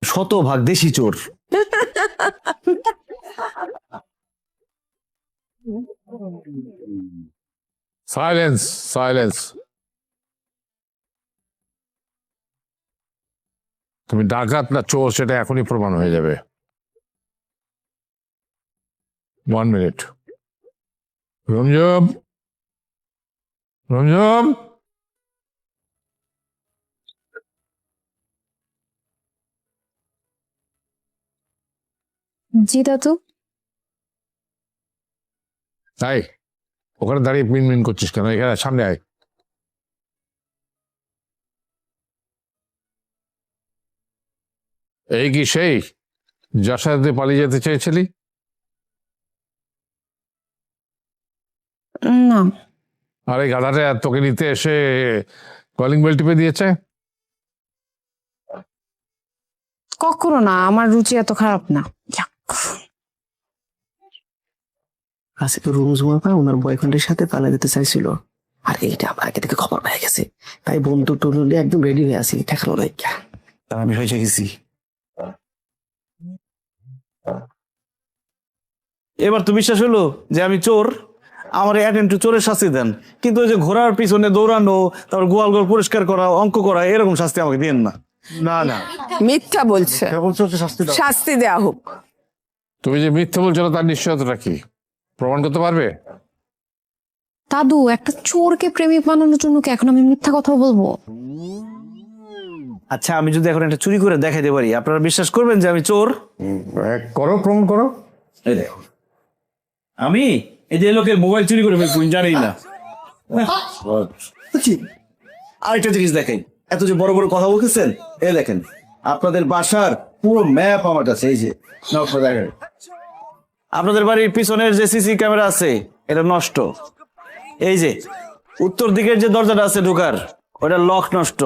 শতভাগ দেশি চোর। Silence, silence. তুমি ডাকাত না চোর সেটা এখনই প্রমাণ হয়ে যাবে। 1 মিনিট। রঞ্জম, রঞ্জম। জি দাদু। তাই ওখানে দাঁড়িয়ে মিন মিন করছিস কেন? এখানে সামনে আয়। এই কি সেই যার সাথে পালিয়ে যেতে চেয়েছিলি? না। আর এই গাধাটা তোকে নিতে এসে কলিং বেল টিপে দিয়েছে? কখনো না, আমার রুচি এত খারাপ না। আজকে রুমজুমা ওনার বয়ফ্রেন্ডের সাথে পালিয়ে যেতে চাইছিল, আর এইটা আমার আগে থেকে খবর পেয়ে গেছে, তাই বন্ধু টন্ধু নিয়ে একদম রেডি হয়ে আছি, ঠেকানো নাই। তা আমি হয়েছে গেছি। এবার তো বিশ্বাস হলো যে আমি চোর। আমার একটু চোরের শাস্তি দেন, কিন্তু ওই যে ঘোড়ার পিছনে দৌড়ানো, তারপর গোয়াল ঘর পরিষ্কার করা, অঙ্ক করা, এরকম শাস্তি আমাকে দিন না। না না, মিথ্যা বলছে, শাস্তি দাও। শাস্তি দেয়া হোক। তুমি যে মিথ্যে বলছো তার নিশ্চয়তা কি প্রমাণ করতে পারবে? দাদু, একটা চোরকে প্রেমিক বানানোর জন্য কি এখন আমি মিথ্যা কথা বলবো? আচ্ছা, আমি যদি এখন একটা চুরি করে দেখাইতে পারি, আপনারা বিশ্বাস করবেন যে আমি চোর? করো, প্রমাণ করো। এই দেখো, আমি এই যে লোকের মোবাইল চুরি করে ফেলছি জানেই না। আরেকটা জিনিস দেখেন, এত যে বড় বড় কথা বলতেছেন, এই দেখেন আপনাদের বাসার পুরো ম্যাপ আমার কাছে। এই যে দেখেন, আপনাদের বাড়ির পিছনের যে সিসি ক্যামেরা আছে এটা নষ্ট। এই যে উত্তর দিকের যে দরজাটা আছে ঢোকার, ওটা লক নষ্ট,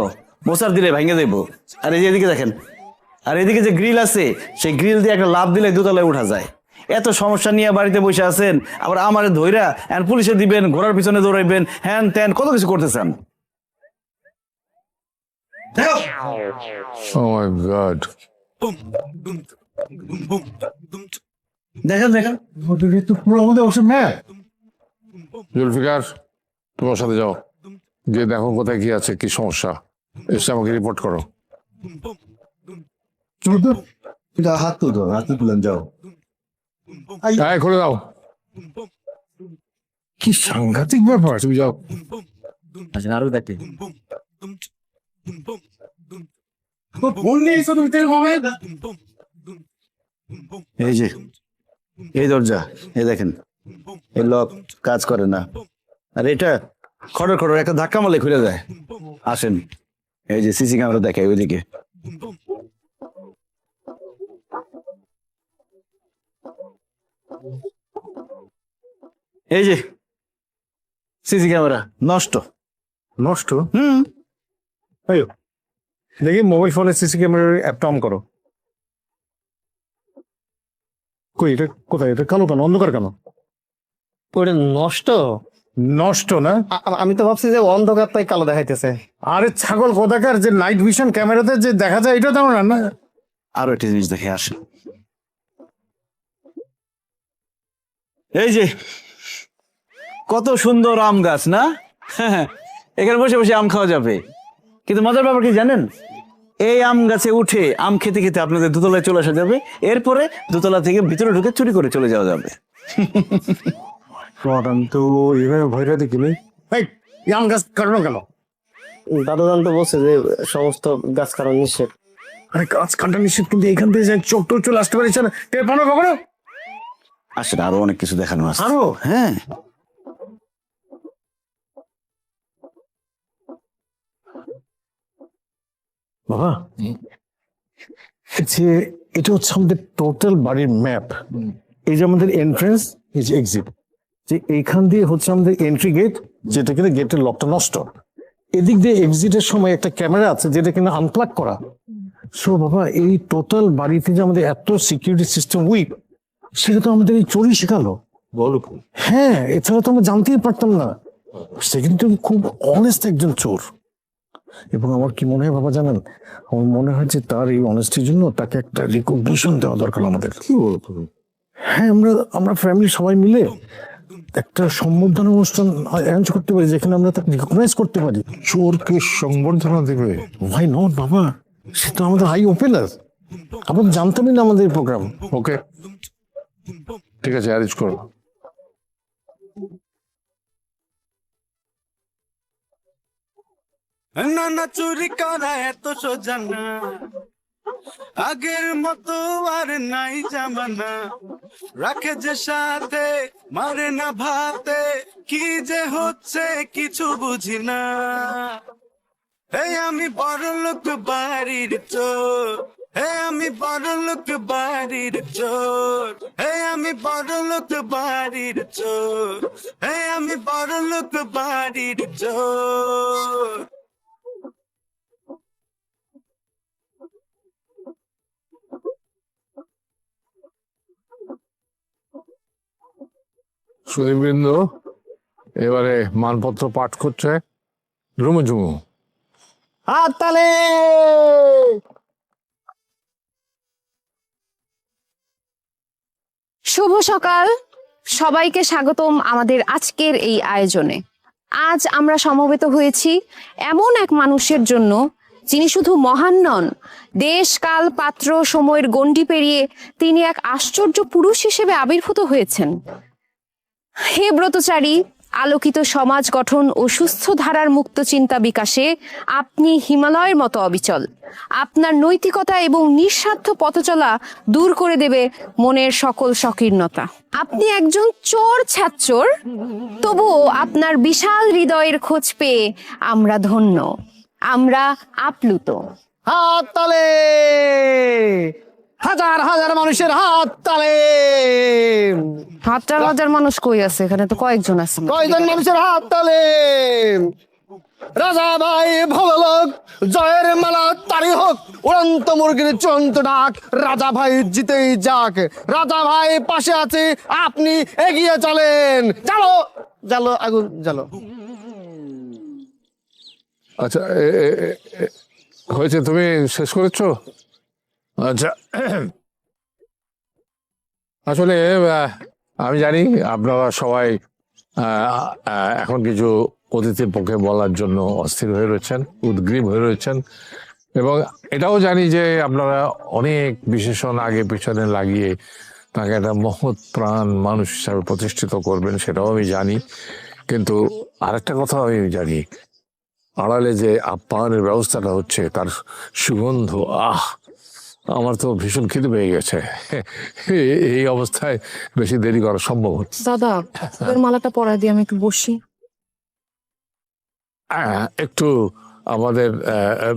মোছার দিলে ভেঙে দেবো। আর এই যে এদিকে দেখেন, আর এদিকে যে গ্রিল আছে, সেই গ্রিল দিয়ে একটা লাফ দিলে দোতলায় উঠা যায়। এত সমস্যা নিয়ে বাড়িতে বসে আছেন, আবার আমারে ধইরা এখন পুলিশে দিবেন, ঘোড়ার পিছনে দৌড়াইবেন, হ্যান ত্যান কত কিছু করতেছেন। ও মাই গড। দেখেন দেখেন, জুলফিকার, তোমার সাথে যাও, গিয়ে দেখো কোথায় কি আছে, কি সমস্যা, এসে আমাকে রিপোর্ট করো। হাত তুলেন, যাও। হ্যাঁ, খুলে দাও। কি সাংঘাতিক ব্যাপার, তুমি যাও। আরো দেখে এই যে এই দরজা, এই দেখেন এই লক কাজ করে না, আর এটা খড়র খড়র একটা ধাক্কা মারলে খুলে যায়। আসেন, এই যে সিসি ক্যামেরা দেখে ওইদিকে। এই যে সিসি ক্যামেরা নষ্ট। নষ্ট? হুম, দেখি মোবাইল ফোনের সিসি ক্যামেরার অ্যাপটা অন করো। কই এটা কোথায়? এটা কালো কেন, অন্ধকার কেন? ওটা নষ্ট? নষ্ট না? আমি তো ভাবছি যে অন্ধকার তাই কালো দেখাইতেছে। আরে ছাগল কোথাকার, যে নাইট ভিশন ক্যামেরাতে যে দেখা যায় এটা তেমন না। আরো একটা জিনিস দেখে আসেন। এই যে কত সুন্দর আম গাছ না? এখানে বসে বসে আম খাওয়া যাবে, কিন্তু মজার ব্যাপার কি জানেন? এই আম গাছে উঠে আম খেতে খেতে আপনাদের দোতলায় চলে আসা যাবে, এরপরে দোতলা থেকে ভিতরে ঢুকে চুরি করে চলে যাওয়া যাবে। তো এভাবে ভয়টা দেখিলে আম গাছ কাটলো কেন? দাদু জান তো বলছে যে সমস্ত গাছ কাটা নিষেধ। আরে গাছ কাটা নিষেধ, কিন্তু এখান থেকে চোখ টোক চলে আসতে পারিস না, টের পানো কখনো? আসলে আরো অনেক কিছু দেখানো আছে। আরো? হ্যাঁ, বাবা, যে এটা হচ্ছে আমাদের টোটাল বাড়ির ম্যাপ। এই যে আমাদের এন্ট্রেন্স, এই যে এক্সিট, যে এইখান দিয়ে হচ্ছে আমাদের এন্ট্রি গেট, যেটা কিনা গেটের লকটা নষ্ট। এদিক দিয়ে এক্সিটের সময় একটা ক্যামেরা আছে যেটা কিনা আনপ্লাগ করা। সো বাবা, এই টোটাল বাড়িতে যে আমাদের এত সিকিউরিটি সিস্টেম উইক, সেটা তো আমাদের এই চোরই শেখালো। বলো। হ্যাঁ, এছাড়া তো আমরা জানতেই পারতাম না। সে কিন্তু খুব অনেস্ট একজন চোর। এবং আমার কি মনে হয় বাবা জানেন, আমার মনে হয় যে তার এই অনেস্টির জন্য তাকে একটা রিকগনিশন দেওয়া দরকার আমাদের। কি বলো তুমি? হ্যাঁ, আমরা ফ্যামিলি সবাই মিলে একটা সম্বর্ধনা অনুষ্ঠান অ্যারেঞ্জ করতে পারি, যেখানে আমরা তাকে রিকগনাইজ করতে পারি। চোরকে সংবর্ধনা দেবে? ভাই নট বাবা, সে তো আমাদের হাই ওপেনার, আমরা তো জানতামই না আমাদের প্রোগ্রাম। ওকে, ঠিক আছে, অ্যারেঞ্জ করো। না না, চুরি করা এত সোজা না, আগের মতো আর নাই জামানা, রাখে যে সাথে মারে না ভাতে, কি যে হচ্ছে কিছু বুঝি না। এই আমি বড় লোক বাড়ির চোর, এই আমি বড় লোক বাড়ির চোর, এই আমি বড় লোক বাড়ির চোর, এই আমি বড় লোক বাড়ির চোর। সুদীপবৃন্দ এবারে মানপত্র পাঠ করছে রুমু ঝুমু। হাততালি। শুভ সকাল, সবাইকে স্বাগতম আমাদের আজকের এই আয়োজনে। আজ আমরা সমবেত হয়েছি এমন এক মানুষের জন্য যিনি শুধু মহান নন, দেশ কাল পাত্র সময়ের গণ্ডি পেরিয়ে তিনি এক আশ্চর্য পুরুষ হিসেবে আবির্ভূত হয়েছেন। হে ব্রতচারী, আলোকিত সমাজ গঠন ও সুস্থ ধারার মুক্ত চিন্তা বিকাশে আপনি হিমালয়ের মতো অবিচল। আপনার নৈতিকতা এবং নিঃস্বার্থ পথচলা দূর করে দেবে মনের সকল সংকীর্ণতা। আপনি একজন চোর ছাচ্চোর, তবুও আপনার বিশাল হৃদয়ের খোঁজ পেয়ে আমরা ধন্য, আমরা আপ্লুত। হাততালি। হাজার হাজার মানুষের হাততালি। হাজার হাজার মানুষ কই আছে? এখানে তো কয়েকজন আছে। কয়জন মানুষের হাততালি। রাজা ভাই ভালো লোক, জয়ের মালা তারি হোক, উড়ন্ত মুরগির চূড়ান্ত ডাক, রাজা ভাই জিতেই যাক, রাজা ভাই পাশে আছে, আপনি এগিয়ে চলেন, জালো জালো আগুন জালো। আচ্ছা, হয়েছে, তুমি শেষ করেছো? আচ্ছা, আসলে আমি জানি আপনারা সবাই এখন কিছু অতিথির পক্ষে বলার জন্য অস্থির হয়ে রয়েছেন, উদ্গ্রীব হয়ে রয়েছেন, এবং এটাও জানি যে আপনারা অনেক বিশেষণ আগে পিছনে লাগিয়ে তাকে একটা মহৎ প্রাণ মানুষ হিসাবে প্রতিষ্ঠিত করবেন, সেটাও আমি জানি। কিন্তু আরেকটা কথা আমি জানি, আড়ালে যে আপ্যায়নের ব্যবস্থাটা হচ্ছে তার সুগন্ধ, আমার তো ভীষণ খিদে পেয়ে গেছে। এই অবস্থায় বেশি দেরি করা সম্ভব হচ্ছে। দাদা, তোর মালাটা পরায় দিয়ে আমি একটু বসি। একটু আমাদের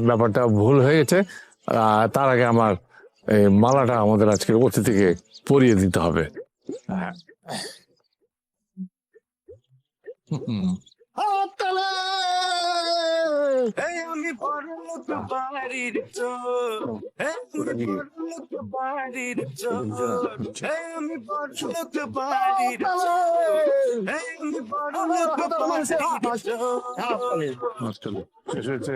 ব্যাপারটা ভুল হয়ে গেছে। তার আগে আমার এই মালাটা আমাদের আজকের অতিথিকে পরিয়ে দিতে হবে। এই আমি বড় লোক বাড়ির চোর, এই আমি বড় লোক বাড়ির চোর, এই আমি বড় লোক বাড়ির চোর, এই আমি বড় লোক বাড়ির চোর। শেষ হয়েছে।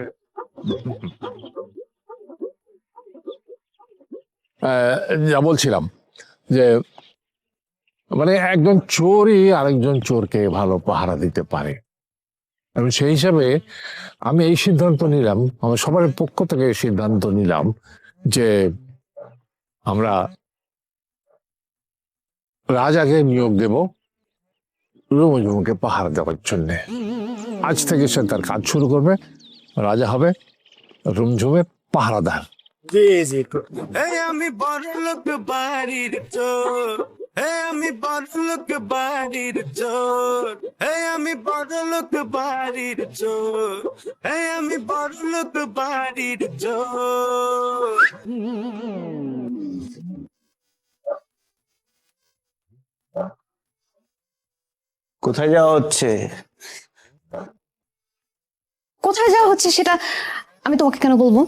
যা বলছিলাম যে মানে একজন চোরই আরেকজন চোরকে ভালো পাহারা দিতে পারে, এবং সেই হিসাবে আমি এই সিদ্ধান্ত নিলাম, আমার সবার পক্ষ থেকে এই সিদ্ধান্ত নিলাম যে আমরা রাজাকে নিয়োগ দেব রুমঝুমুকে পাহারা দেওয়ার জন্যে। আজ থেকে সে তার কাজ শুরু করবে, রাজা হবে রুমঝুমের পাহারাদার। এই আমি বড় লোক বাড়ির চোর, এই আমি বড় লোক বাড়ির চোর, এই আমি বড় লোক বাড়ির চোর, এই আমি বড় লোক বাড়ির চোর। কোথায় যাওয়া হচ্ছে? কোথায় যাওয়া হচ্ছে সেটা আমি তোমাকে কেন বলবো?